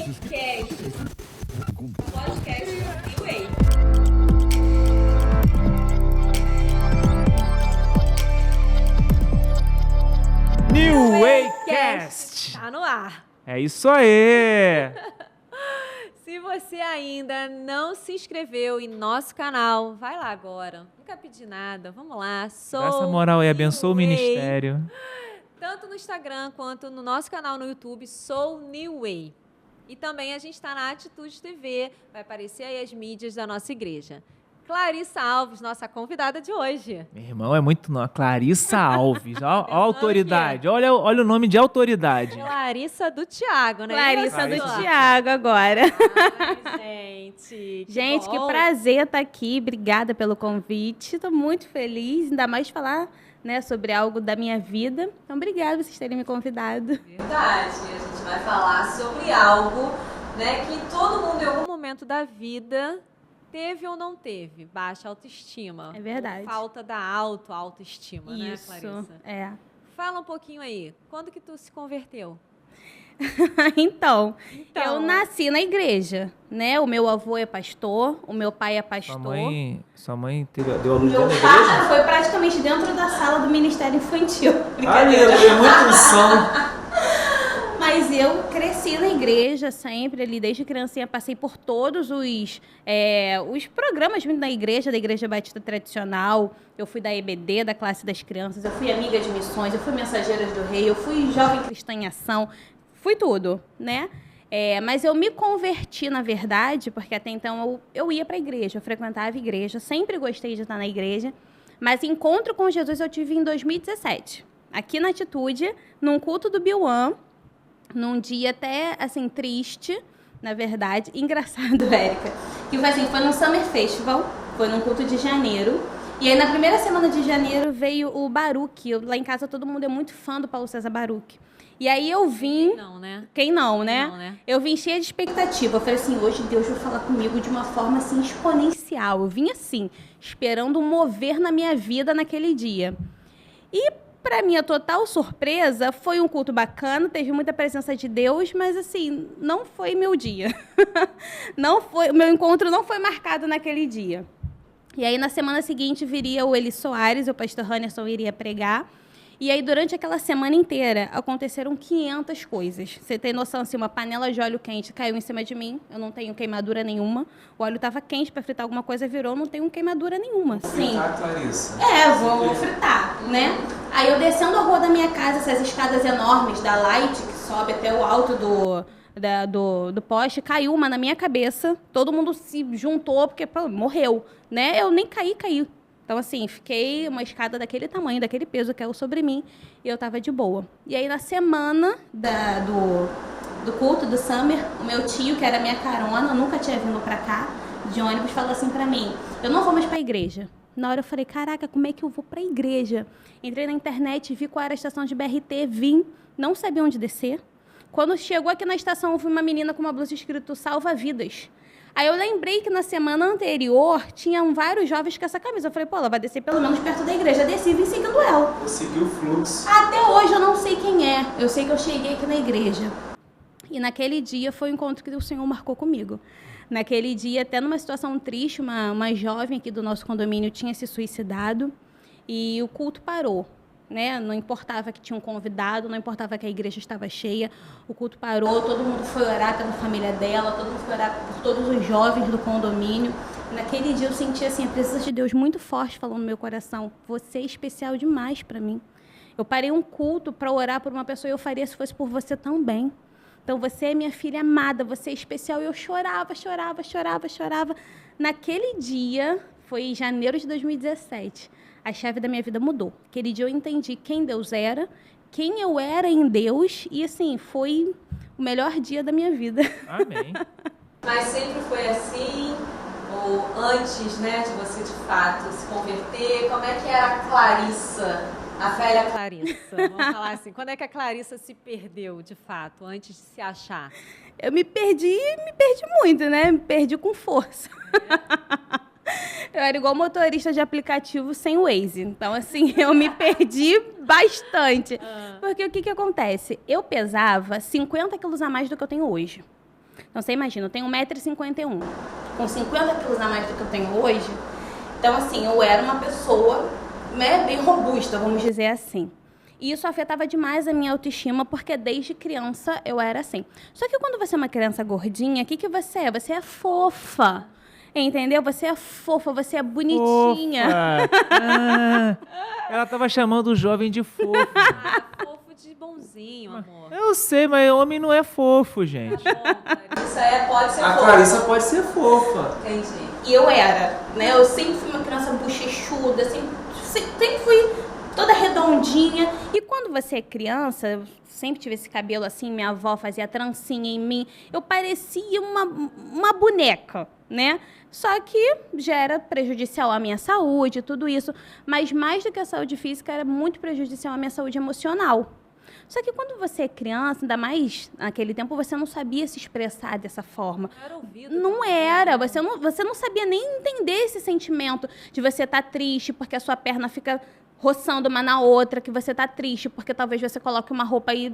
Cast. Podcast New Way. New Way Cast. Tá no ar. É isso aí. Se você ainda não se inscreveu em nosso canal, vai lá agora. Nunca pedi nada. Vamos lá. Dá essa moral aí, abençoa o New Way. ministério. Tanto no Instagram quanto no nosso canal no YouTube, Sou New Way. E também a gente está na Atitude TV, vai aparecer aí as mídias da nossa igreja. Clarissa Alves, nossa convidada de hoje. Meu irmão, é muito não. Clarissa Alves, ó a autoridade. Olha o nome de autoridade. Clarissa do Thiago, né? Clarissa do Clarissa. Thiago agora. Ai, gente. Gente, que bom. prazer estar aqui. Obrigada pelo convite. Estou muito feliz, ainda mais falar, né, sobre algo da minha vida. Então, obrigada por vocês terem me convidado. Verdade, a gente vai falar sobre algo, né, que todo mundo em algum momento da vida teve ou não teve, baixa autoestima. É verdade. Ou falta da autoestima, né, Isso, Clarissa? é. Fala um pouquinho aí, quando que tu se converteu? Então, eu nasci na igreja, né? O meu avô é pastor, o meu pai é pastor. Sua mãe deu a luz Meu dentro da pai igreja? foi praticamente dentro da sala do Ministério Infantil. Aleluia, muito unção. Mas eu cresci na igreja sempre, ali desde criancinha, passei por todos os programas da Igreja Batista Tradicional. Eu fui da EBD, da classe das crianças, eu fui amiga de missões, eu fui mensageira do rei, eu fui jovem cristã em ação, fui tudo, né? Mas eu me converti, na verdade, porque até então eu ia para a igreja, eu frequentava a igreja, sempre gostei de estar na igreja, mas encontro com Jesus eu tive em 2017, aqui na Atitude, num culto do Biuan, num dia até, assim, triste, na verdade. Engraçado, Érica, que foi assim, foi num Summer Festival, foi num culto de janeiro. E aí, na primeira semana de janeiro, veio o Baruch. Lá em casa, todo mundo é muito fã do Paulo César Baruch. E aí, eu vim... Não, né? Quem não, né? Não, né? Eu vim cheia de expectativa. Eu falei assim, hoje Deus vai falar comigo de uma forma, assim, exponencial. Eu vim assim, esperando um mover na minha vida naquele dia. E... para minha total surpresa, foi um culto bacana, teve muita presença de Deus, mas assim, não foi meu dia. Meu encontro não foi marcado naquele dia. E aí, na semana seguinte, viria o Eli Soares, o pastor Hannerson iria pregar. E aí, durante aquela semana inteira, aconteceram 500 coisas. Você tem noção, assim, uma panela de óleo quente caiu em cima de mim, eu não tenho queimadura nenhuma. O óleo estava quente para fritar alguma coisa, virou, não tenho queimadura nenhuma. Sim. Clarissa. Vou fritar, né? Aí eu descendo a rua da minha casa, essas escadas enormes da Light, que sobe até o alto do poste, caiu uma na minha cabeça, todo mundo se juntou, porque pô, morreu, né? Eu nem caí. Então, assim, fiquei uma escada daquele tamanho, daquele peso, caiu sobre mim, e eu tava de boa. E aí, na semana do culto, do Summer, o meu tio, que era minha carona, nunca tinha vindo pra cá, de ônibus, falou assim pra mim, eu não vou mais pra igreja. Na hora eu falei, caraca, como é que eu vou pra igreja? Entrei na internet, vi qual era a estação de BRT, vim, não sabia onde descer. Quando chegou aqui na estação, eu vi uma menina com uma blusa escrito Salva Vidas. Aí eu lembrei que na semana anterior tinham vários jovens com essa camisa. Eu falei, pô, ela vai descer pelo menos perto da igreja. Eu desci e vim seguindo ela. Eu segui o fluxo. Até hoje eu não sei quem é. Eu sei que eu cheguei aqui na igreja. E naquele dia foi o encontro que o Senhor marcou comigo. Naquele dia, até numa situação triste, uma jovem aqui do nosso condomínio tinha se suicidado e o culto parou, né? Não importava que tinha um convidado, não importava que a igreja estava cheia, o culto parou, todo mundo foi orar pela família dela, todo mundo foi orar por todos os jovens do condomínio. E naquele dia eu senti assim, a presença de Deus muito forte falando no meu coração, você é especial demais para mim. Eu parei um culto para orar por uma pessoa e eu faria se fosse por você também. Então, você é minha filha amada, você é especial. E eu chorava. Naquele dia, foi em janeiro de 2017, a chave da minha vida mudou. Aquele dia eu entendi quem Deus era, quem eu era em Deus. E, assim, foi o melhor dia da minha vida. Amém. Mas sempre foi assim? Ou antes, né, de você, de fato, se converter? Como é que era a Clarissa? A velha Clarissa, vamos falar assim. Quando é que a Clarissa se perdeu, de fato, antes de se achar? Eu me perdi muito, né? Me perdi com força. Eu era igual motorista de aplicativo sem Waze. Então, assim, eu me perdi bastante. Porque o que acontece? Eu pesava 50 quilos a mais do que eu tenho hoje. Então, você imagina, eu tenho 1,51 m, com 50 quilos a mais do que eu tenho hoje. Então, assim, eu era uma pessoa, né, bem robusta, vamos dizer assim. E isso afetava demais a minha autoestima, porque desde criança eu era assim. Só que quando você é uma criança gordinha, o que você é? Você é fofa. Entendeu? Você é fofa, você é bonitinha. Ah, ela tava chamando o jovem de fofo. Fofo de bonzinho, amor. Eu sei, mas homem não é fofo, gente. Clarissa pode ser A fofa. Clarissa pode ser fofa. Entendi. E eu era, né? Eu sempre fui uma criança bochechuda, sempre fui toda redondinha. E quando você é criança, eu sempre tive esse cabelo assim, minha avó fazia trancinha em mim, eu parecia uma boneca, né? Só que já era prejudicial à minha saúde, tudo isso. Mas mais do que a saúde física, era muito prejudicial à minha saúde emocional. Só que quando você é criança, ainda mais naquele tempo, você não sabia se expressar dessa forma. Não era ouvido. Não era. Você não sabia nem entender esse sentimento de você estar triste porque a sua perna fica roçando uma na outra, que você tá triste porque talvez você coloque uma roupa e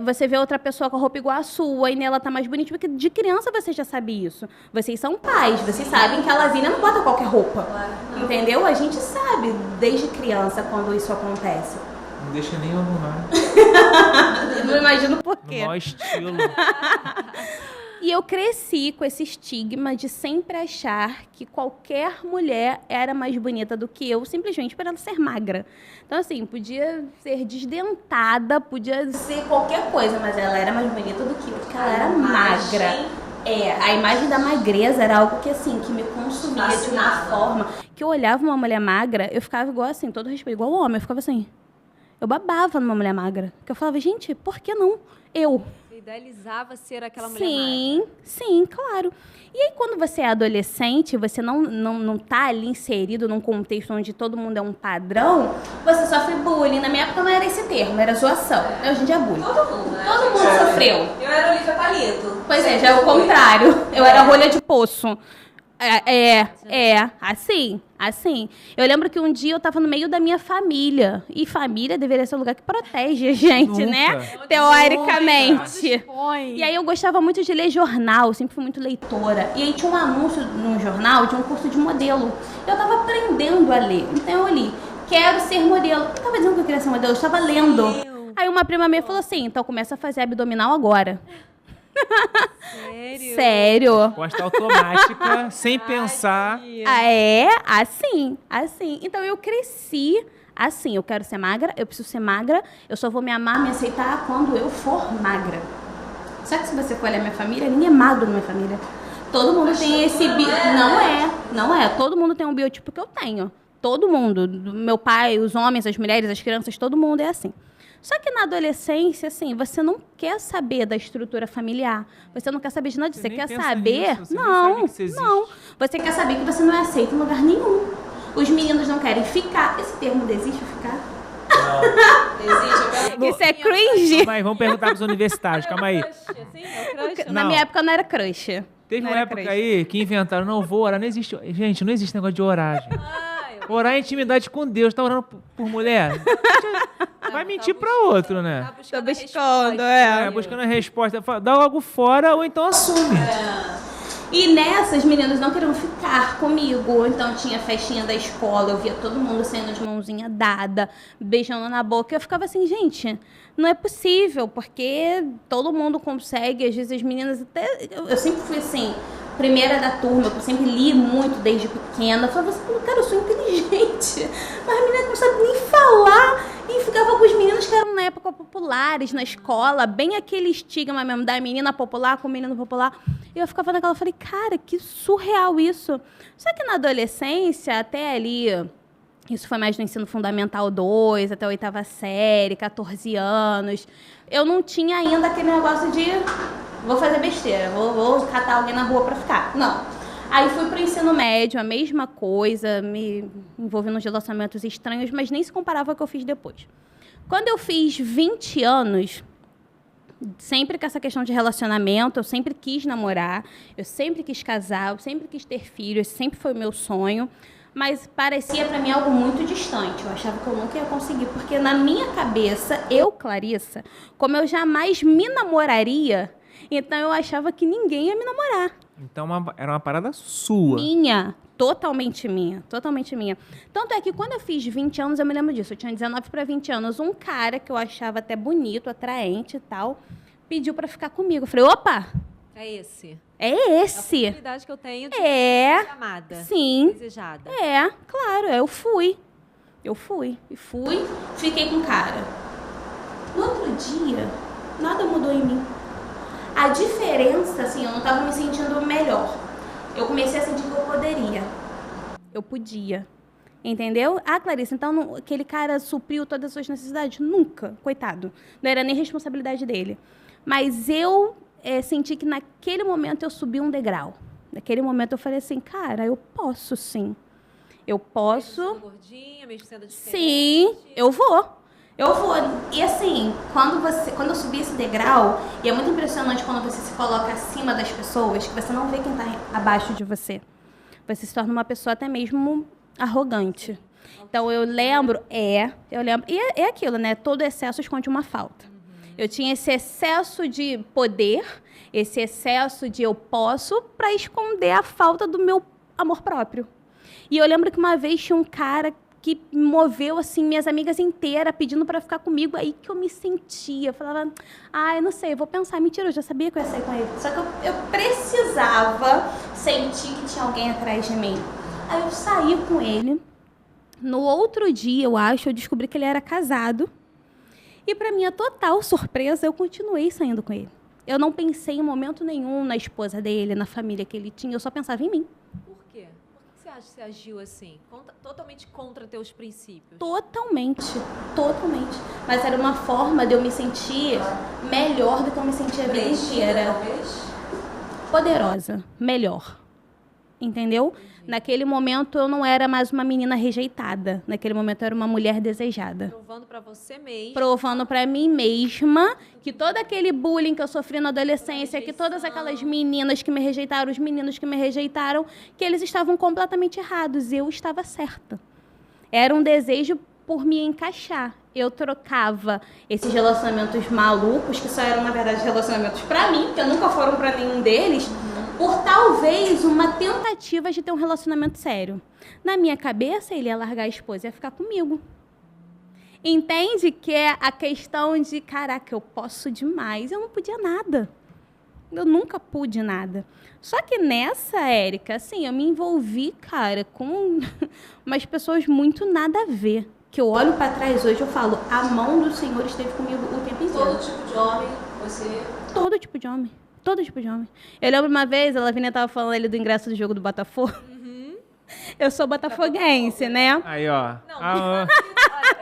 você vê outra pessoa com a roupa igual a sua e nela tá mais bonita, porque de criança você já sabe isso. Vocês são pais, vocês sabem que a Lavínia não bota qualquer roupa. Entendeu? A gente sabe desde criança quando isso acontece. Não deixa nem eu arrumar. Eu não imagino por quê. No mau estilo. E eu cresci com esse estigma de sempre achar que qualquer mulher era mais bonita do que eu, simplesmente por ela ser magra. Então, assim, podia ser desdentada, podia ser qualquer coisa, mas ela era mais bonita do que eu, porque ela era magra. A imagem da magreza era algo que, assim, que me consumia de uma forma que eu olhava uma mulher magra, eu ficava igual assim, todo respeito, igual o homem, eu ficava assim. Eu babava numa mulher magra. Porque eu falava, gente, por que não eu? Você idealizava ser aquela mulher magra. Sim, claro. E aí, quando você é adolescente, você não tá ali inserido num contexto onde todo mundo é um padrão, você sofre bullying. Na minha época não era esse termo, era zoação. Hoje em dia é bullying. Todo mundo, né? Todo mundo sofreu. Eu era Olivia Palito. Pois é, já é o contrário. Eu era rolha de poço. Assim. Eu lembro que um dia eu tava no meio da minha família. E família deveria ser o lugar que protege a gente, Nunca. né? Teoricamente. Nunca. E aí eu gostava muito de ler jornal, sempre fui muito leitora. E aí tinha um anúncio num jornal de um curso de modelo. Eu tava aprendendo a ler. Então eu li, quero ser modelo. Eu não tava dizendo que eu queria ser modelo, eu estava lendo. Aí uma prima minha falou assim, então começa a fazer abdominal agora. Sério? Resposta automática, sem pensar. Assim. Então eu cresci assim, eu quero ser magra, eu preciso ser magra, eu só vou me amar, me aceitar quando eu for magra. Só que se você for olhar minha família, ninguém é magro na minha família. Todo mundo tem esse Não é. Todo mundo tem um biotipo que eu tenho. Todo mundo. Meu pai, os homens, as mulheres, as crianças, todo mundo é assim. Só que na adolescência, assim, você não quer saber da estrutura familiar. Você não quer saber de nada disso. Você quer saber... Não. Você quer saber que você não é aceito em lugar nenhum. Os meninos não querem ficar. Esse termo existe, ficar? Existe. Isso é cringe. Calma aí, vamos perguntar pros universitários, calma aí. Na minha época não era crush. Teve uma época aí que inventaram, não vou orar, não existe... Gente, não existe negócio de orar, gente. Orar é intimidade com Deus, tá orando por mulher? Vai mentir pra outro, né? Tô buscando, buscando a resposta. Dá algo fora ou então assume. E nessas, meninas não queriam ficar comigo. Então tinha festinha da escola, eu via todo mundo saindo de mãozinha dada, beijando na boca. Eu ficava assim, gente, não é possível, porque todo mundo consegue. Às vezes as meninas até... Eu sempre fui assim, primeira da turma, eu sempre li muito desde pequena. Eu falava assim, cara, eu sou inteligente. Mas a menina não sabe nem falar. E ficava com os meninos que eram na época populares na escola, bem aquele estigma mesmo da menina popular com o menino popular. E eu ficava naquela, falei, cara, que surreal isso. Só que na adolescência, até ali, isso foi mais no ensino fundamental 2, até a 8ª série, 14 anos, eu não tinha ainda aquele negócio de vou fazer besteira, vou catar alguém na rua pra ficar. Não. Aí fui pro ensino médio, a mesma coisa, me envolvi nos relacionamentos estranhos, mas nem se comparava ao que eu fiz depois. Quando eu fiz 20 anos, sempre com essa questão de relacionamento, eu sempre quis namorar, eu sempre quis casar, eu sempre quis ter filhos, sempre foi o meu sonho, mas parecia para mim algo muito distante. Eu achava que eu nunca ia conseguir, porque na minha cabeça, eu, Clarissa, como eu jamais me namoraria, Então eu achava que ninguém ia me namorar. Então era uma parada sua. Minha. Totalmente minha. Totalmente minha. Tanto é que quando eu fiz 20 anos, eu me lembro disso. Eu tinha 19 para 20 anos. Um cara que eu achava até bonito, atraente e tal, pediu para ficar comigo. Eu falei, opa! É esse. É É a esse. oportunidade que eu tenho de É. ser amada. Sim. Desejada. É, claro. Eu fui. E fui. Fiquei com o cara. No outro dia, nada mudou em mim. A diferença, assim, eu não tava me sentindo melhor. Eu comecei a sentir que eu poderia. Eu podia. Entendeu? Ah, Clarice, então aquele cara supriu todas as suas necessidades? Nunca, coitado. Não era nem responsabilidade dele. Mas eu senti que naquele momento eu subi um degrau. Naquele momento eu falei assim, cara, eu posso sim. Eu posso. Mesmo sendo gordinha, mesmo sendo diferente. Sim, eu vou. Eu vou. E assim, quando eu subi esse degrau, e é muito impressionante quando você se coloca acima das pessoas, que você não vê quem está abaixo de você. Você se torna uma pessoa até mesmo arrogante. Então eu lembro. E é aquilo, né? Todo excesso esconde uma falta. Eu tinha esse excesso de poder, esse excesso de eu posso, para esconder a falta do meu amor próprio. E eu lembro que uma vez tinha um cara que moveu, assim, minhas amigas inteiras pedindo para ficar comigo, aí que eu me sentia. Eu falava, eu não sei, eu vou pensar. Mentira, eu já sabia que eu ia sair com ele. Só que eu precisava sentir que tinha alguém atrás de mim. Aí eu saí com ele. No outro dia, eu descobri que ele era casado. E para minha total surpresa, eu continuei saindo com ele. Eu não pensei em momento nenhum na esposa dele, na família que ele tinha, eu só pensava em mim. Por quê? Por que você acha que você agiu assim? Totalmente contra teus princípios? Totalmente. Mas era uma forma de eu me sentir melhor do que eu me sentia a vida inteira. Talvez? Poderosa, melhor. Entendeu? Naquele momento eu não era mais uma menina rejeitada. Naquele momento eu era uma mulher desejada. Provando pra você mesmo. Provando pra mim mesma que todo aquele bullying que eu sofri na adolescência, que todas aquelas meninas que me rejeitaram, os meninos que me rejeitaram, que eles estavam completamente errados. Eu estava certa. Era um desejo por me encaixar. Eu trocava esses relacionamentos malucos, que só eram, na verdade, relacionamentos pra mim, que nunca foram pra nenhum deles, por talvez uma tentativa de ter um relacionamento sério. Na minha cabeça, ele ia largar a esposa e ia ficar comigo. Entende que é a questão de, caraca, eu posso demais. Eu não podia nada. Eu nunca pude nada. Só que nessa, Érica, assim, eu me envolvi, cara, com umas pessoas muito nada a ver. Que eu olho pra trás hoje, eu falo, a mão do Senhor esteve comigo o tempo inteiro. Todo tipo de homem, você... Todo tipo de homem. Todo tipo de homem. Eu lembro uma vez, a Lavínia estava falando ali do ingresso do jogo do Botafogo. Eu sou botafoguense, né? Aí, ó. Não, olha,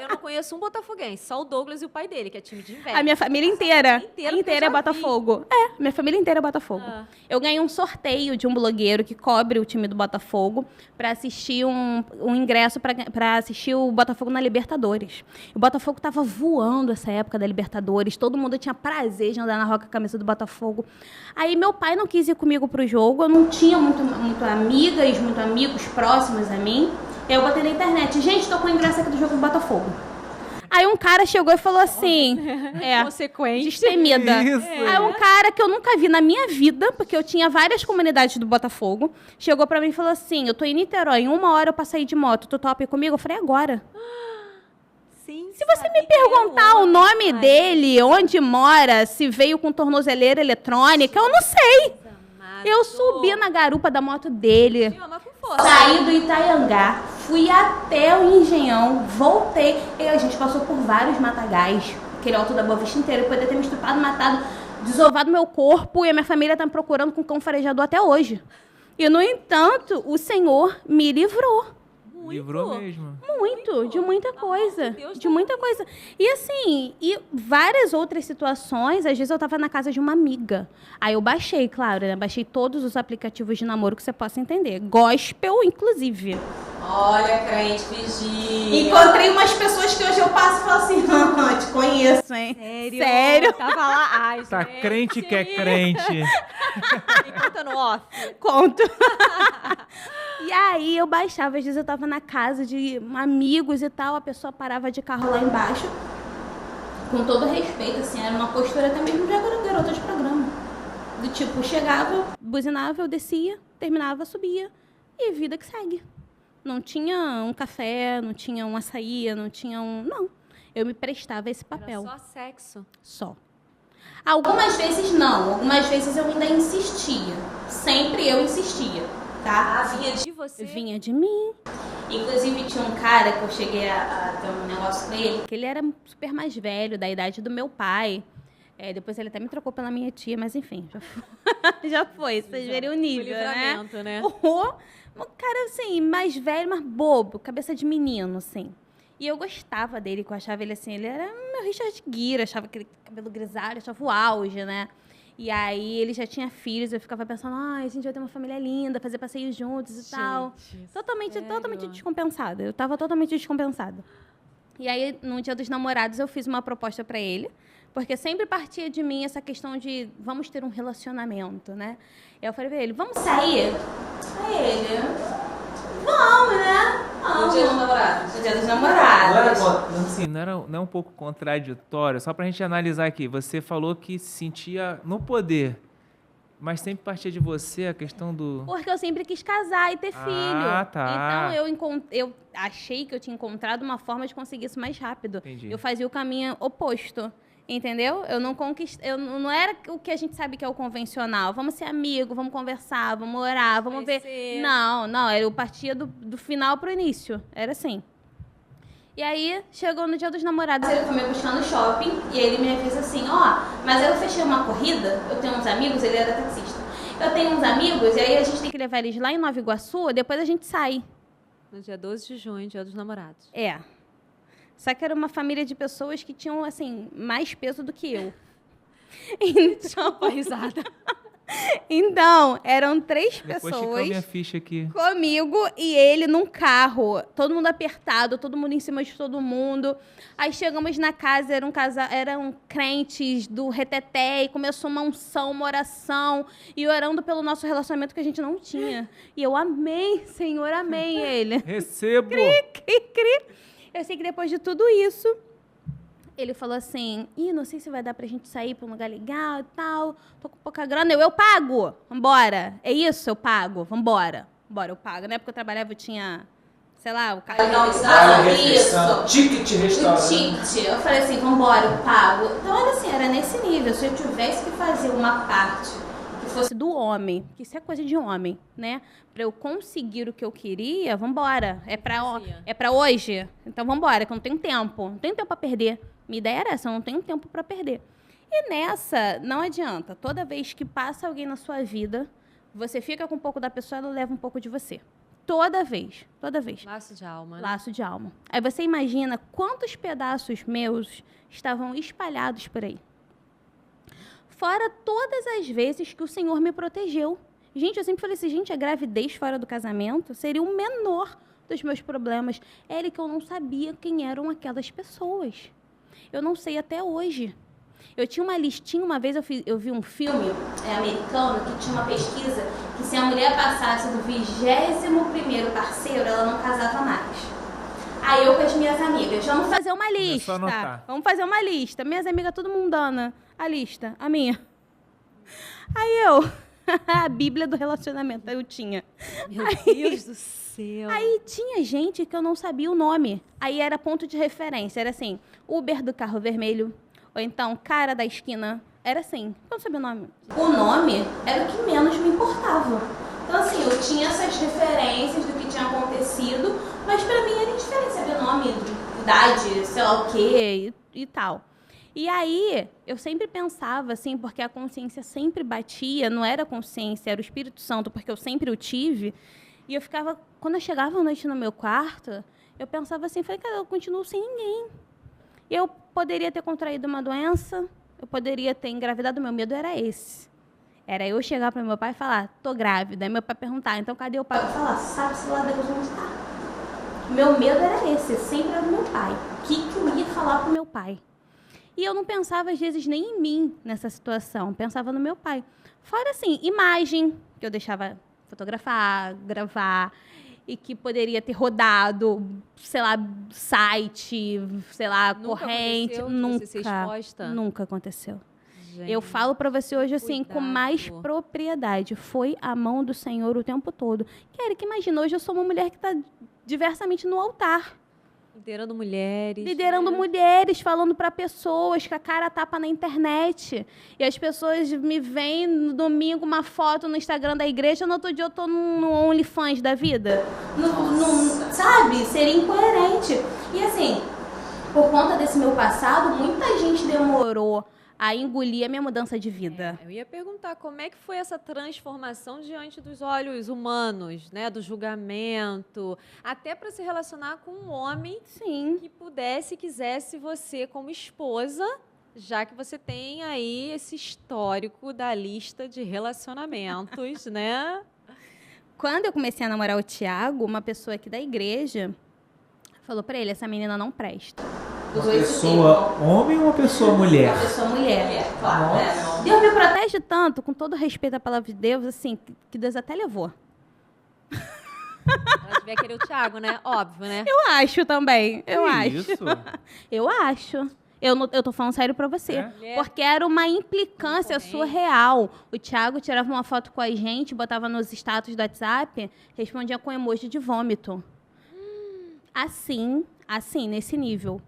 eu não conheço um botafoguense, só o Douglas e o pai dele, que é time de inverno. A minha família inteira. Inteira É Botafogo. É, minha família inteira é Botafogo. Ah. Eu ganhei um sorteio de um blogueiro que cobre o time do Botafogo para assistir um ingresso para assistir o Botafogo na Libertadores. O Botafogo tava voando essa época da Libertadores, todo mundo tinha prazer de andar na rua com a camisa do Botafogo. Aí meu pai não quis ir comigo pro jogo, eu não tinha muito amigas, muito amigos próximos a mim. Eu botei na internet, gente, tô com o ingresso aqui do jogo do Botafogo. Aí um cara chegou e falou assim, Consequente. destemida. Isso. Aí um cara que eu nunca vi na minha vida, porque eu tinha várias comunidades do Botafogo, chegou pra mim e falou assim, eu tô em Niterói, em 1 hora eu passei de moto, tu topa ir comigo? Eu falei, agora. Sim, Se você me perguntar o nome dele, onde mora, se veio com tornozeleira eletrônica, eu não sei. Eu subi na garupa da moto dele. Te ama com força. Saí do Itaiangá, fui até o Engenhão, voltei. E a gente passou por vários matagais, aquele alto da Boa Vista inteira. Eu poderia ter me estrupado, matado, desovado meu corpo. E a minha família tá me procurando com cão farejador até hoje. E, no entanto, o Senhor me livrou. Livrou mesmo. Muito, de muita coisa. Deus De muita coisa. E assim, e várias outras situações, às vezes eu tava na casa de uma amiga. Aí eu baixei, claro, né? Baixei todos os aplicativos de namoro que você possa entender. Gospel, inclusive. Olha, crente vigia. Encontrei umas pessoas que hoje eu passo e falo assim, te conheço, hein? Sério? Tava lá. Ai, Tá gente. crente que é crente. Me conta no off. Conto. E aí eu baixava, às vezes eu tava na casa de amigos e tal, a pessoa parava de carro lá embaixo, com todo respeito, assim, era uma postura até mesmo de garota de programa. tipo, chegava, buzinava, eu descia, terminava, subia. E vida que segue. Não tinha um café, não tinha um açaí, não tinha um... Não. Eu me prestava esse papel. Era só sexo? Só. Algumas vezes não. Algumas vezes eu ainda insistia. Sempre eu insistia, tá? Ah, vinha de você? Vinha de mim. Inclusive, tinha um cara que eu cheguei a ter um negócio com ele, que ele era super mais velho, da idade do meu pai. Depois ele até me trocou pela minha tia, mas enfim, já foi. Vocês verem o nível, né? Um cara, assim, mais velho, mas bobo, cabeça de menino, assim. E eu gostava dele, que eu achava ele assim, ele era meu Richard Gere, achava aquele cabelo grisalho, achava o auge, né? E aí ele já tinha filhos, eu ficava pensando, a gente vai ter uma família linda, fazer passeios juntos e tal. Totalmente descompensada. Eu tava totalmente descompensada. E aí, no Dia dos Namorados, eu fiz uma proposta pra ele, porque sempre partia de mim essa questão de vamos ter um relacionamento, né? E eu falei pra ele, vamos sair? Aí ele, vamos, né? Vamos. No Dia dos Namorados. No Dia dos Namorados. Assim, não é um pouco contraditório? Só pra gente analisar aqui. Você falou que se sentia no poder, mas sempre partia de você a questão do... Porque eu sempre quis casar e ter filho. Ah, tá. Então, eu achei que eu tinha encontrado uma forma de conseguir isso mais rápido. Entendi. Eu fazia o caminho oposto. Entendeu? Eu não era o que a gente sabe que é o convencional. Vamos ser amigos, vamos conversar, vamos orar, vamos ver. Não, eu partia do final pro início. Era assim. E aí, chegou no Dia dos Namorados, ele foi me buscar no shopping e ele me avisa assim, mas eu fechei uma corrida, eu tenho uns amigos, ele era taxista. Eu tenho uns amigos e aí a gente tem que levar eles lá em Nova Iguaçu, depois a gente sai. No dia 12 de junho, Dia dos Namorados. Só que era uma família de pessoas que tinham, assim, mais peso do que eu. Então, risada. Então, eram 3 Depois pessoas minha ficha aqui. comigo e ele num carro. Todo mundo apertado, todo mundo em cima de todo mundo. Aí chegamos na casa, eram crentes do reteté e começou uma unção, uma oração e orando pelo nosso relacionamento que a gente não tinha. E eu amei, Senhor, amei ele. Recebo! Cri. Eu sei que depois de tudo isso, ele falou assim, não sei se vai dar pra gente sair pra um lugar legal e tal, tô com pouca grana, eu pago, vambora, é isso, eu pago, vambora, eu pago, na época eu trabalhava, eu tinha, sei lá, o carro... Isso, ticket restaurante. Ticket, eu falei assim, vambora, eu pago. Então, olha assim, era nesse nível, se eu tivesse que fazer uma parte que fosse do homem, que isso é coisa de homem, né? Pra eu conseguir o que eu queria, vambora. É pra hoje? Então vambora, que eu não tenho tempo. Não tenho tempo pra perder. Minha ideia era essa, eu não tenho tempo pra perder. E nessa, não adianta. Toda vez que passa alguém na sua vida, você fica com um pouco da pessoa, ela leva um pouco de você. Toda vez. Laço de alma, né? Laço de alma. Aí você imagina quantos pedaços meus estavam espalhados por aí. Fora todas as vezes que o Senhor me protegeu. Gente, eu sempre falei assim, a gravidez fora do casamento seria o menor dos meus problemas. Era que eu não sabia quem eram aquelas pessoas. Eu não sei até hoje. Eu tinha uma listinha, uma vez eu vi um filme americano que tinha uma pesquisa que se a mulher passasse do 21º parceiro, ela não casava mais. Aí eu com as minhas amigas, vamos fazer uma lista. Vamos fazer uma lista. Minhas amigas, todo mundo dando a lista, a minha. Aí a Bíblia do relacionamento, eu tinha. Meu Deus do céu. Aí tinha gente que eu não sabia o nome. Aí era ponto de referência, era assim, Uber do carro vermelho, ou então cara da esquina. Era assim, eu não sabia o nome. O nome era o que menos me importava. Então assim, eu tinha essas referências do que tinha acontecido, mas pra mim era indiferente saber o nome, idade, sei lá o quê e tal. E aí, eu sempre pensava, assim, porque a consciência sempre batia, não era a consciência, era o Espírito Santo, porque eu sempre o tive. E eu ficava, quando eu chegava à noite no meu quarto, eu pensava assim, falei, cara, eu continuo sem ninguém. Eu poderia ter contraído uma doença, eu poderia ter engravidado, meu medo era esse. Era eu chegar para meu pai e falar, tô grávida. Aí meu pai perguntar, então cadê o pai? Eu falar, sabe-se lá Deus onde está. Meu medo era esse, sempre era do meu pai. O que eu ia falar pro meu pai? E eu não pensava, às vezes, nem em mim nessa situação. Pensava no meu pai. Fora, assim, imagem, que eu deixava fotografar, gravar, e que poderia ter rodado, sei lá, site, sei lá, Nunca corrente. Nunca. Você ser exposta? Nunca aconteceu. gente. Eu falo pra você hoje, assim, com mais Cuidado. propriedade. Foi a mão do Senhor o tempo todo. Eric, imagina, hoje eu sou uma mulher que tá diversamente no altar. Liderando mulheres. Liderando né? mulheres, falando pra pessoas que a cara tapa na internet. E as pessoas me veem no domingo uma foto no Instagram da igreja, no outro dia eu tô no OnlyFans da vida. Sabe? Seria incoerente. E assim, por conta desse meu passado, muita gente demorou a engolir a minha mudança de vida. Eu ia perguntar como é que foi essa transformação diante dos olhos humanos, né? Do julgamento, até para se relacionar com um homem Sim. que pudesse e quisesse você como esposa, já que você tem aí esse histórico da lista de relacionamentos, né? Quando eu comecei a namorar o Thiago, uma pessoa aqui da igreja falou pra ele, essa menina não presta. Uma pessoa homem ou uma pessoa mulher? Uma pessoa mulher. Claro, né? Deus me protege tanto, com todo respeito à palavra de Deus, assim, que Deus até levou. Ela devia querer o Thiago, né? Óbvio, né? Eu acho também, eu acho. Isso? Eu acho. Eu tô falando sério pra você. É? Porque era uma implicância surreal. O Thiago tirava uma foto com a gente, botava nos status do WhatsApp, respondia com emoji de vômito. Assim, nesse nível.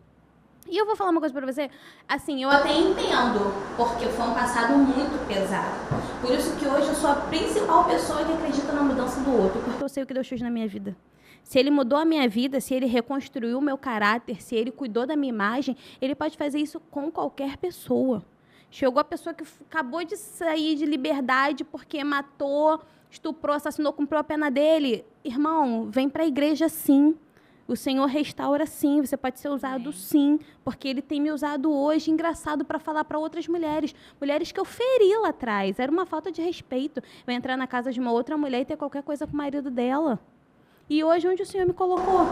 E eu vou falar uma coisa pra você, assim, eu até entendo, porque foi um passado muito pesado. Por isso que hoje eu sou a principal pessoa que acredita na mudança do outro, porque eu sei o que Deus fez na minha vida. Se ele mudou a minha vida, se ele reconstruiu o meu caráter, se ele cuidou da minha imagem, ele pode fazer isso com qualquer pessoa. Chegou a pessoa que acabou de sair de liberdade porque matou, estuprou, assassinou, comprou a pena dele. Irmão, vem pra igreja sim. O Senhor restaura sim, você pode ser usado sim, porque Ele tem me usado hoje, engraçado, para falar para outras mulheres. Mulheres que eu feri lá atrás, era uma falta de respeito. Eu entrar na casa de uma outra mulher e ter qualquer coisa com o marido dela. E hoje, onde o Senhor me colocou?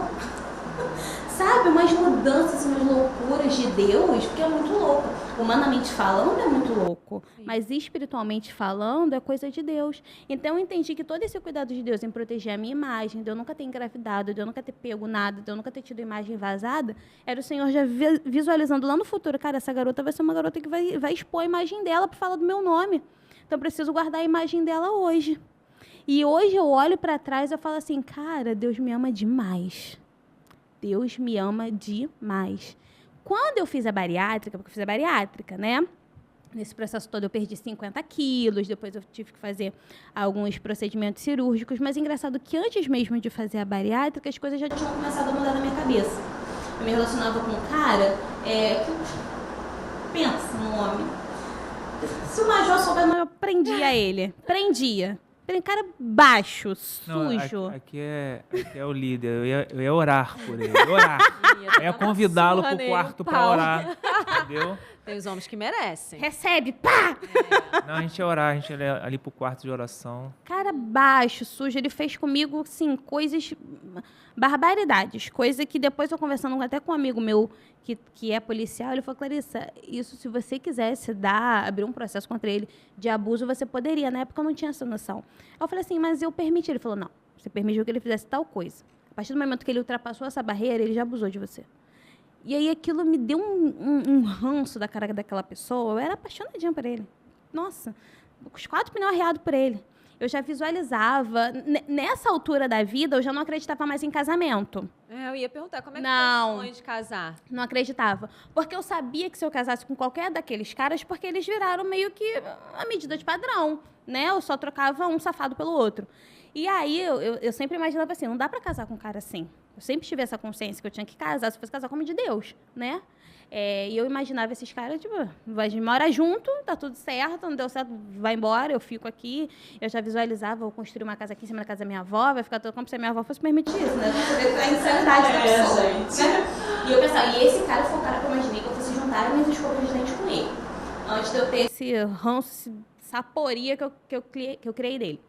Sabe, umas mudanças, umas loucuras de Deus, porque é muito louco. Humanamente falando é muito louco, mas espiritualmente falando é coisa de Deus. Então eu entendi que todo esse cuidado de Deus em proteger a minha imagem, de eu nunca ter engravidado, de eu nunca ter pego nada, de eu nunca ter tido imagem vazada, era o Senhor já visualizando lá no futuro, cara, essa garota vai ser uma garota que vai expor a imagem dela para falar do meu nome. Então eu preciso guardar a imagem dela hoje. E hoje eu olho para trás e eu falo assim, cara, Deus me ama demais. Deus me ama demais. Quando eu fiz a bariátrica, porque eu fiz a bariátrica, né? Nesse processo todo eu perdi 50 quilos, depois eu tive que fazer alguns procedimentos cirúrgicos, mas engraçado que antes mesmo de fazer a bariátrica, as coisas já tinham começado a mudar na minha cabeça. Eu me relacionava com um cara pensa no homem. Se o Major souber, eu prendia ele. Prendia. Tem cara baixo, sujo. Não, aqui é o líder. Eu ia orar por ele. Orar. Eu ia convidá-lo pro quarto pra orar. Entendeu? Tem os homens que merecem. Recebe, pá! Não, a gente ia orar, a gente ia ali pro quarto de oração. Cara baixo, sujo. Ele fez comigo, assim, coisas... barbaridades. Coisa que depois eu conversando até com um amigo meu que é policial, ele falou, Clarissa, isso se você quisesse abrir um processo contra ele de abuso, você poderia. Na época eu não tinha essa noção. Eu falei assim, mas eu permiti. Ele falou, não, você permitiu que ele fizesse tal coisa. A partir do momento que ele ultrapassou essa barreira, ele já abusou de você. E aí aquilo me deu um ranço da cara daquela pessoa. Eu era apaixonadinha por ele. Nossa, com os 4 pneus arreados por ele. Eu já visualizava. Nessa altura da vida, eu já não acreditava mais em casamento. Eu ia perguntar, como é que Não. foi o sonho de casar? Não acreditava. Porque eu sabia que se eu casasse com qualquer daqueles caras, porque eles viraram meio que a medida de padrão, né? Eu só trocava um safado pelo outro. E aí, eu sempre imaginava assim, não dá pra casar com um cara assim. Eu sempre tive essa consciência que eu tinha que casar, se fosse casar como de Deus, né? E eu imaginava esses caras, tipo, a gente mora junto, tá tudo certo, não deu certo, vai embora, eu fico aqui. Eu já visualizava, vou construir uma casa aqui em cima da casa da minha avó, vai ficar todo como se a minha avó fosse permitir isso, né? A insanidade da pessoa, né? E eu pensava, e esse cara foi o cara que eu imaginei que eu fosse juntar minhas escovas de dente com ele. Antes de eu ter esse ranço, essa aporia que eu criei dele.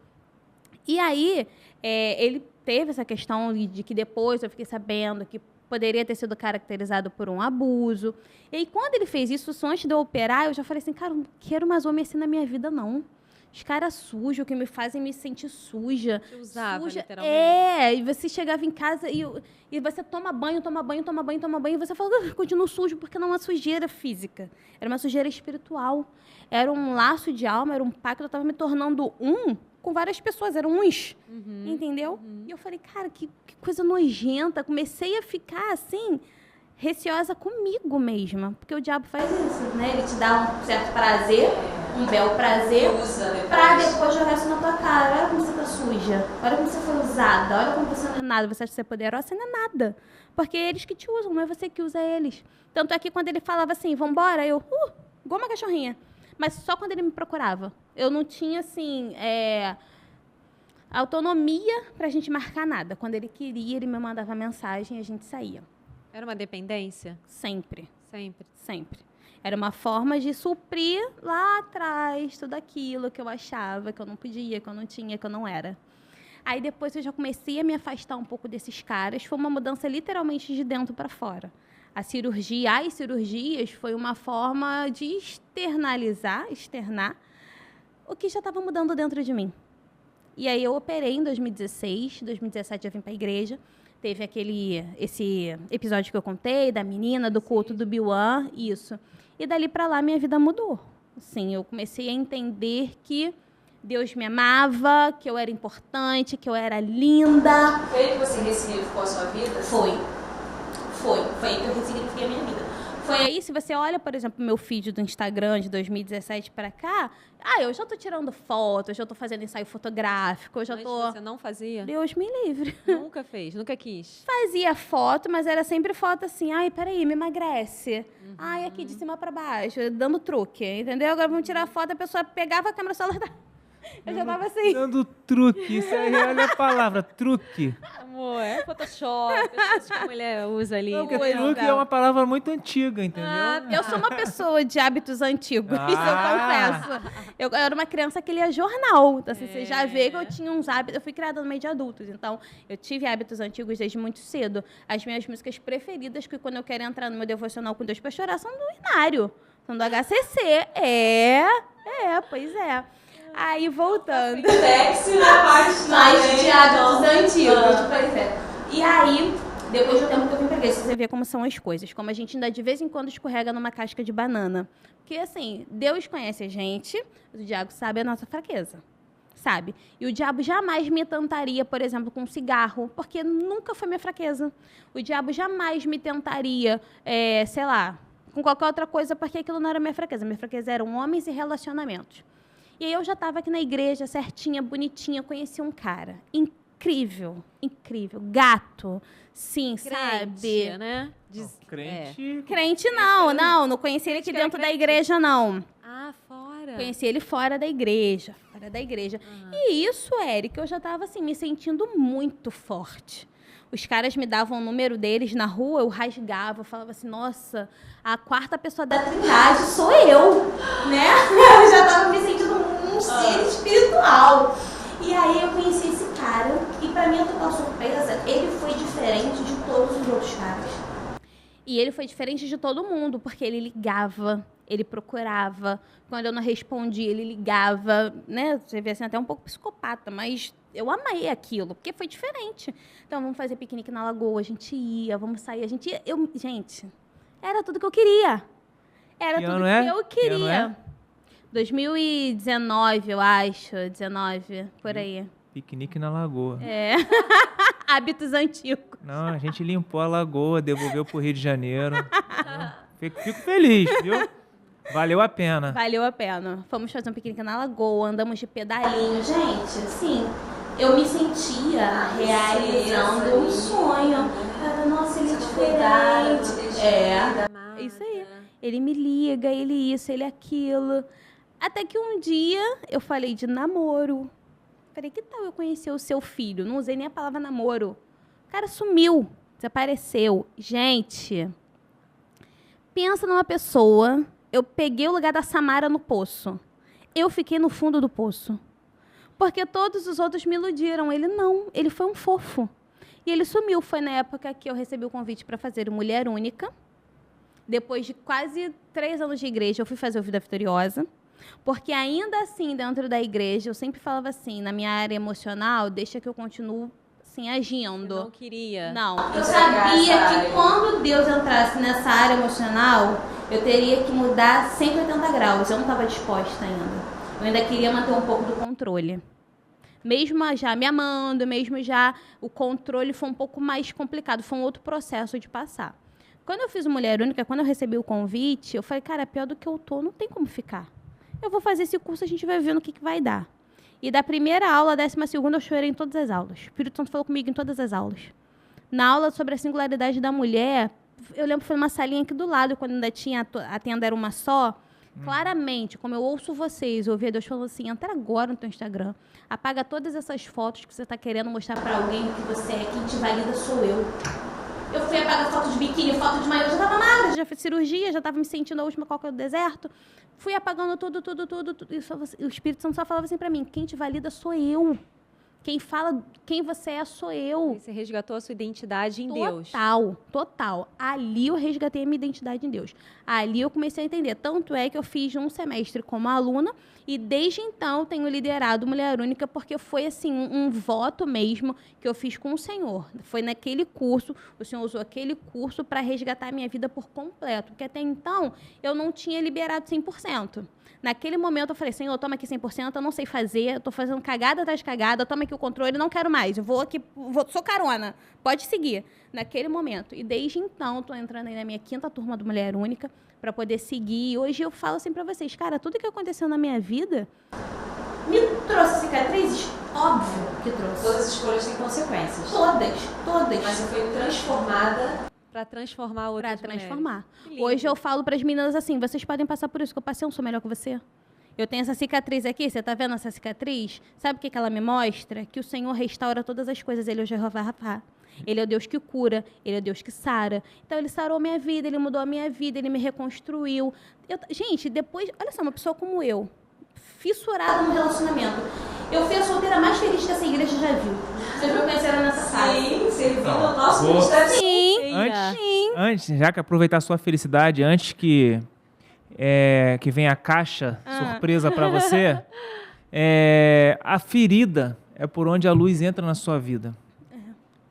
E aí, ele teve essa questão de que depois eu fiquei sabendo que poderia ter sido caracterizado por um abuso. E aí, quando ele fez isso, só antes de eu operar, eu já falei assim, cara, não quero mais homem assim na minha vida, não. Os caras sujos que me fazem me sentir suja. Te usava, suja. literalmente. E você chegava em casa e você toma banho, e você fala, continuo sujo, porque não é uma sujeira física. Era uma sujeira espiritual. Era um laço de alma, era um pacto. Eu estava me tornando com várias pessoas, eram uns. Entendeu? E eu falei, cara, que coisa nojenta. Comecei a ficar assim, receosa comigo mesma. Porque o diabo faz isso, né? Ele te dá um certo prazer, um belo prazer, pra depois jogar isso na tua cara. Olha como você tá suja, olha como você foi usada, olha como você não é nada, você acha que você é poderosa, você não é nada. Porque é eles que te usam, não é você que usa eles. Tanto é que quando ele falava assim, vambora, eu, igual uma cachorrinha. Mas só quando ele me procurava. Eu não tinha, assim, autonomia pra gente marcar nada. Quando ele queria, ele me mandava mensagem e a gente saía. Era uma dependência? Sempre. Sempre. Sempre. Era uma forma de suprir lá atrás tudo aquilo que eu achava que eu não podia, que eu não tinha, que eu não era. Aí depois eu já comecei a me afastar um pouco desses caras. Foi uma mudança literalmente de dentro para fora. As cirurgias foi uma forma de externar o que já estava mudando dentro de mim. E aí eu operei em 2016, 2017 eu vim para a igreja. Teve esse episódio que eu contei, da menina, do culto do Biuan, isso. E dali para lá minha vida mudou. Assim, eu comecei a entender que Deus me amava, que eu era importante, que eu era linda. Foi aí que você ressignificou a sua vida? Foi aí que eu ressignifiquei a minha vida. Foi aí, se você olha, por exemplo, meu feed do Instagram de 2017 para cá, eu já tô tirando foto, eu já tô fazendo ensaio fotográfico, eu já Antes tô... você não fazia? Deus me livre. Nunca fez, nunca quis. Fazia foto, mas era sempre foto assim, peraí, me emagrece. Aqui de cima para baixo, dando truque, entendeu? Agora vamos tirar a foto, a pessoa pegava a câmera celular. Eu já tava assim. Dando truque, isso aí, olha a palavra, truque. Amor, é Photoshop, as coisas que a mulher usa ali. Porque truque é uma palavra muito antiga, entendeu? Eu sou uma pessoa de hábitos antigos, isso eu confesso. Eu era uma criança que lia jornal. Então, assim, você já vê que eu tinha uns hábitos. Eu fui criada no meio de adultos, então eu tive hábitos antigos desde muito cedo. As minhas músicas preferidas, que quando eu quero entrar no meu devocional com Deus pra chorar, são do Inário, são do HCC. Pois é. Aí, voltando. Sexy, né? Mais de hábitos antigos. Pois é. E aí, depois do tempo que eu vim pra igreja, você vê como são as coisas. Como a gente ainda de vez em quando escorrega numa casca de banana. Porque, assim, Deus conhece a gente, o diabo sabe a nossa fraqueza. Sabe? E o diabo jamais me tentaria, por exemplo, com um cigarro, porque nunca foi minha fraqueza. O diabo jamais me tentaria, sei lá, com qualquer outra coisa, porque aquilo não era minha fraqueza. Minha fraqueza eram homens e relacionamentos. E aí eu já estava aqui na igreja, certinha, bonitinha, conheci um cara incrível, gato, sim, Crente, sabe? Né? Crente não conheci ele aqui dentro da igreja, não. Fora. Conheci ele fora da igreja. E isso, Érica, eu já estava assim, me sentindo muito forte. Os caras me davam o número deles na rua, eu rasgava, eu falava assim, nossa, a quarta pessoa da Trindade sou eu, né? Eu já estava me sentindo um ser espiritual. E aí eu conheci esse cara, e para minha total surpresa, ele foi diferente de todos os outros caras. E ele foi diferente de todo mundo, porque ele ligava, ele procurava. Quando eu não respondia, ele ligava, né? Você vê assim, até um pouco psicopata, mas eu amei aquilo, porque foi diferente. Então, vamos fazer piquenique na lagoa, a gente ia, vamos sair, a gente ia. Gente, era tudo que eu queria. Era tudo que eu queria. 2019, eu acho, 19, por aí. Piquenique na lagoa. Hábitos antigos. Não, a gente limpou a lagoa, devolveu pro Rio de Janeiro. Fico feliz, viu? Valeu a pena. Valeu a pena. Fomos fazer um piquenique na lagoa, andamos de pedalinho. Gente, assim, eu me sentia realizando um sonho. Nossa, ele é diferente. É isso aí. Ele me liga, ele isso, ele aquilo. Até que um dia eu falei de namoro. Falei, que tal eu conhecer o seu filho? Não usei nem a palavra namoro. O cara sumiu, desapareceu. Gente, pensa numa pessoa. Eu peguei o lugar da Samara no poço. Eu fiquei no fundo do poço. Porque todos os outros me iludiram. Ele não, ele foi um fofo. E ele sumiu. Foi na época que eu recebi o convite para fazer o Mulher Única. Depois de quase 3 anos de igreja, eu fui fazer o Vida Vitoriosa. Porque ainda assim, dentro da igreja, eu sempre falava assim, na minha área emocional, deixa que eu continuo assim, agindo. Você não queria? Não. Eu sabia que quando Deus entrasse nessa área emocional, eu teria que mudar 180 graus. Eu não estava disposta ainda. Eu ainda queria manter um pouco do controle. Mesmo já me amando, mesmo já o controle foi um pouco mais complicado. Foi um outro processo de passar. Quando eu fiz o Mulher Única, quando eu recebi o convite, eu falei, cara, pior do que eu tô, não tem como ficar. Eu vou fazer esse curso, a gente vai ver no que vai dar. E da primeira aula à 12ª, eu chorei em todas as aulas. O Espírito Santo falou comigo em todas as aulas. Na aula sobre a singularidade da mulher, eu lembro que foi numa salinha aqui do lado, quando ainda tinha a tenda era uma só. Claramente, como eu ouço vocês, eu ouvi Deus falando assim, entra agora no teu Instagram, apaga todas essas fotos que você está querendo mostrar para alguém que você é, quem te valida sou eu. Eu fui apagar foto de biquíni, foto de maiô, já estava magra, já fiz cirurgia, já estava me sentindo a última coca do deserto. Fui apagando tudo. E o Espírito Santo só falava assim para mim, quem te valida sou eu. Quem fala quem você é sou eu. Você resgatou a sua identidade em Deus. Total. Ali eu resgatei a minha identidade em Deus. Ali eu comecei a entender. Tanto é que eu fiz um semestre como aluna e desde então tenho liderado Mulher Única porque foi assim um voto mesmo que eu fiz com o Senhor. Foi naquele curso, o Senhor usou aquele curso para resgatar a minha vida por completo. Porque até então eu não tinha liberado 100%. Naquele momento eu falei, Senhor, toma aqui 100%, eu não sei fazer, eu tô fazendo cagada atrás de cagada, toma aqui o controle, não quero mais, eu vou aqui, sou carona, pode seguir. Naquele momento. E desde então, tô entrando aí na minha 5ª turma do Mulher Única para poder seguir. E hoje eu falo assim para vocês, cara, tudo que aconteceu na minha vida me trouxe cicatrizes? Óbvio que trouxe. Todas as escolhas têm consequências. Todas. Mas você foi transformada para transformar outras Para transformar. Mulheres. Hoje eu falo para as meninas assim, vocês podem passar por isso que eu passei, eu não sou melhor que você. Eu tenho essa cicatriz aqui, você tá vendo essa cicatriz? Sabe o que ela me mostra? Que o Senhor restaura todas as coisas, Ele é o Jeová Rafá. Ele é o Deus que cura, Ele é o Deus que sara. Então, Ele sarou a minha vida, Ele mudou a minha vida, Ele me reconstruiu. Gente, depois, olha só, uma pessoa como eu, fissurada no relacionamento. Eu fui a solteira mais feliz que essa igreja já viu. Vocês me conheceram nessa sala. Sim, servindo o nosso ministério. Sim. Antes, já que aproveitar a sua felicidade, antes que venha a caixa surpresa para você, a ferida é por onde a luz entra na sua vida.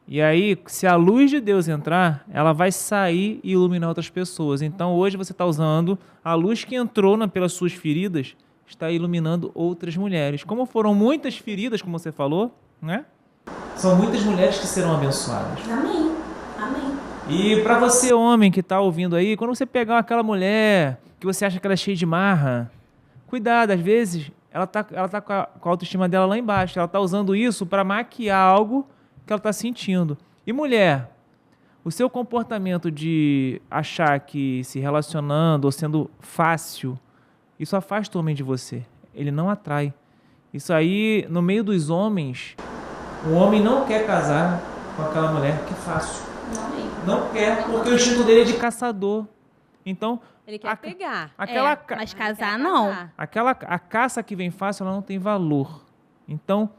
E aí, se a luz de Deus entrar, ela vai sair e iluminar outras pessoas. Então, hoje você está usando a luz que entrou pelas suas feridas, está iluminando outras mulheres. Como foram muitas feridas, como você falou, né? São muitas mulheres que serão abençoadas. Amém. E para você, homem, que está ouvindo aí, quando você pegar aquela mulher que você acha que ela é cheia de marra, cuidado, às vezes ela tá com a autoestima dela lá embaixo, ela tá usando isso para maquiar algo que ela está sentindo. E mulher, o seu comportamento de achar que se relacionando ou sendo fácil, isso afasta o homem de você. Ele não atrai. Isso aí, no meio dos homens, o homem não quer casar com aquela mulher que é fácil. Não quer, porque o instinto dele é de caçador. Então, ele quer pegar. Mas casar não. A caça que vem fácil, ela não tem valor. Então,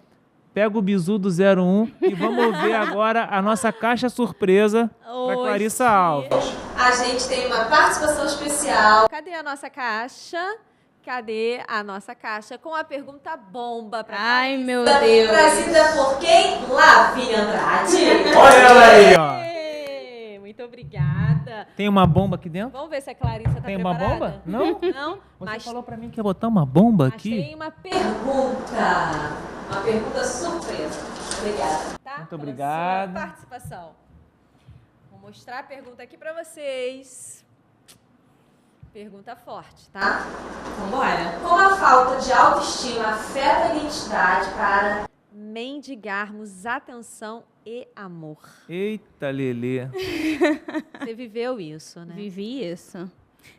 pega o bizu do 01 e vamos ver agora a nossa caixa surpresa para Clarissa Alves. A gente tem uma participação especial. Cadê a nossa caixa? Cadê a nossa caixa com a pergunta bomba para Ai, meu Deus. Trazida por quem? Lavínia Andrade. Olha ela aí, ó. Muito obrigada. Tem uma bomba aqui dentro? Vamos ver se a Clarissa tá Tem preparada. uma bomba? Não? Não? Você falou pra mim que ia botar uma bomba aqui? Mas tem uma pergunta. Uma pergunta surpresa. Obrigada. Tá? Muito obrigado. Pela sua participação. Vou mostrar a pergunta aqui pra vocês. Pergunta forte, tá? Vambora. Como a falta de autoestima afeta a identidade para mendigarmos atenção e amor? Eita, Lelê. Você viveu isso, né? Vivi isso.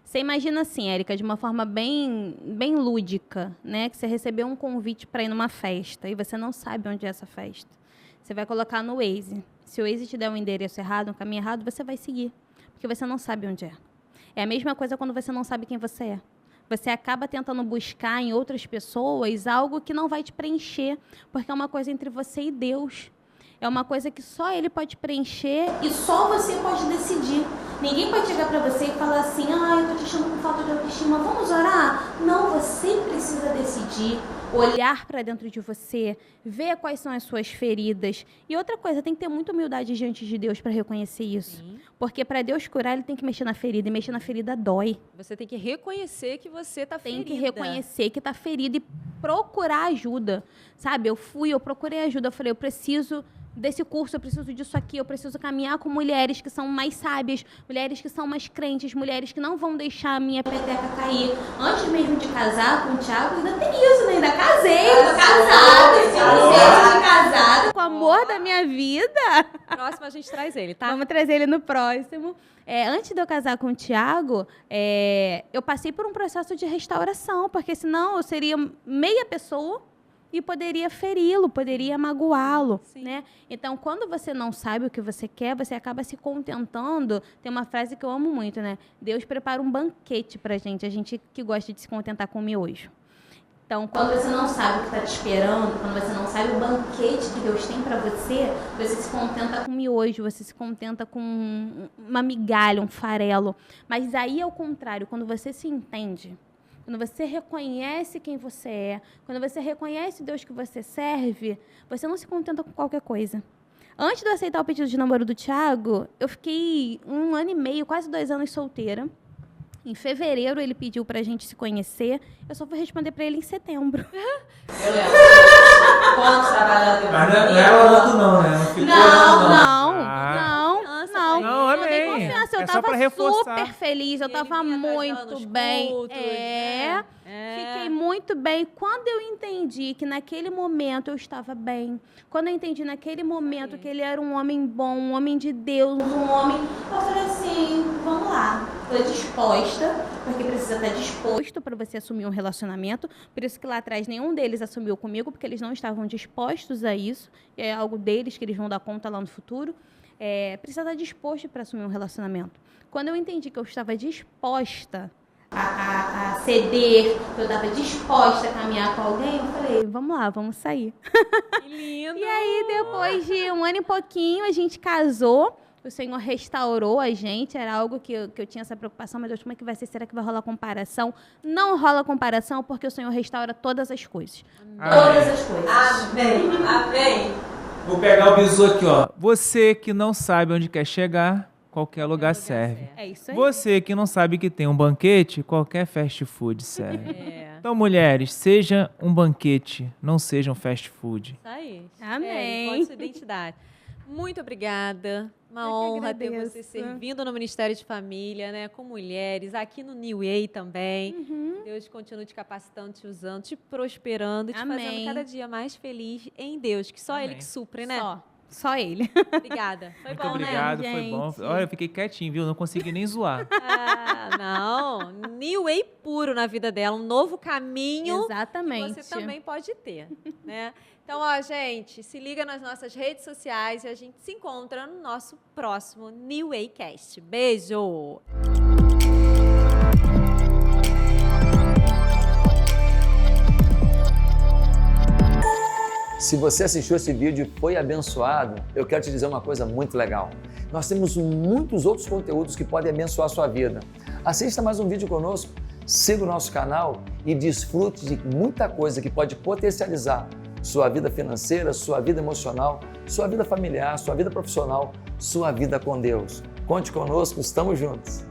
Você imagina assim, Érica, de uma forma bem lúdica, né? Que você recebeu um convite para ir numa festa e você não sabe onde é essa festa. Você vai colocar no Waze. Se o Waze te der um endereço errado, um caminho errado, você vai seguir. Porque você não sabe onde é. É a mesma coisa quando você não sabe quem você é. Você acaba tentando buscar em outras pessoas algo que não vai te preencher, porque é uma coisa entre você e Deus. É uma coisa que só ele pode preencher e só você pode decidir. Ninguém pode chegar pra você e falar assim, eu tô te achando com falta de autoestima, vamos orar? Não, você precisa decidir. Olhar para dentro de você, ver quais são as suas feridas. E outra coisa, tem que ter muita humildade diante de Deus para reconhecer isso. Sim. Porque para Deus curar, ele tem que mexer na ferida. E mexer na ferida dói. Você tem que reconhecer que você tá Tem ferida. que reconhecer que tá ferida e procurar ajuda. Sabe, eu procurei ajuda. Eu falei, eu preciso desse curso, eu preciso disso aqui, eu preciso caminhar com mulheres que são mais sábias, mulheres que são mais crentes, mulheres que não vão deixar a minha peteca cair. Antes mesmo de casar com o Thiago, ainda tem isso, né? Ainda casei, tô casada, com o amor da minha vida. Próximo a gente traz ele, tá? Vamos trazer ele no próximo. Antes de eu casar com o Thiago, eu passei por um processo de restauração, porque senão eu seria meia pessoa e poderia feri-lo, poderia magoá-lo, né? Então, quando você não sabe o que você quer, você acaba se contentando. Tem uma frase que eu amo muito, né? Deus prepara um banquete pra gente, a gente que gosta de se contentar com o miojo. Então, quando você não sabe o que está te esperando, quando você não sabe o banquete que Deus tem para você, você se contenta com miojo, você se contenta com uma migalha, um farelo. Mas aí é o contrário, quando você se entende, quando você reconhece quem você é, quando você reconhece o Deus que você serve, você não se contenta com qualquer coisa. Antes de eu aceitar o pedido de namoro do Thiago, eu fiquei 1 ano e meio, quase 2 anos solteira. Em fevereiro, ele pediu pra gente se conhecer. Eu só fui responder pra ele em setembro. Eu lembro. Quantos trabalhadores? Mas não é orando não, né? Não ficou orando, Não, Não, eu dei amém. confiança, eu É só pra tava reforçar. super feliz, eu E tava ele vinha muito nos bem. cultos, né? Fiquei muito bem. Quando eu entendi que naquele momento eu estava bem, quando eu entendi naquele momento que ele era um homem bom, um homem de Deus, um homem... Eu falei assim, vamos lá. Tô disposta, porque precisa estar disposto para você assumir um relacionamento. Por isso que lá atrás nenhum deles assumiu comigo, porque eles não estavam dispostos a isso. É algo deles que eles vão dar conta lá no futuro. Precisa estar disposto para assumir um relacionamento. Quando eu entendi que eu estava disposta a ceder, que eu estava disposta a caminhar com alguém, eu falei, vamos lá, vamos sair. Que lindo! E aí, depois de 1 ano e pouquinho, a gente casou. O Senhor restaurou a gente, era algo que eu tinha essa preocupação, mas Deus, como é que vai ser? Será que vai rolar comparação? Não rola comparação, porque o Senhor restaura todas as coisas. Amém. Todas as coisas. Amém! Amém! Vou pegar o bizu aqui, ó. Você que não sabe onde quer chegar, qualquer lugar serve. É isso aí. Você que não sabe que tem um banquete, qualquer fast food serve. Então, mulheres, seja um banquete, não seja um fast food. Isso aí. Amém. Encontre sua identidade. Muito obrigada. Uma Eu que honra ter agradeço. você servindo no Ministério de Família, né? Com mulheres, aqui no New Way também. Uhum. Deus continue te capacitando, te usando, te prosperando, te Amém. fazendo cada dia mais feliz em Deus, que só Amém. Ele que supre, né? Só ele. Obrigada. Foi Muito bom, obrigado, né? foi bom. gente? Olha, eu fiquei quietinho, viu? Não consegui nem zoar. Não. New Way puro na vida dela, um novo caminho. Exatamente. Que você também pode ter, né? Então, ó, gente, se liga nas nossas redes sociais e a gente se encontra no nosso próximo New Way Cast. Beijo! Se você assistiu esse vídeo e foi abençoado, eu quero te dizer uma coisa muito legal. Nós temos muitos outros conteúdos que podem abençoar a sua vida. Assista mais um vídeo conosco, siga o nosso canal e desfrute de muita coisa que pode potencializar sua vida financeira, sua vida emocional, sua vida familiar, sua vida profissional, sua vida com Deus. Conte conosco, estamos juntos.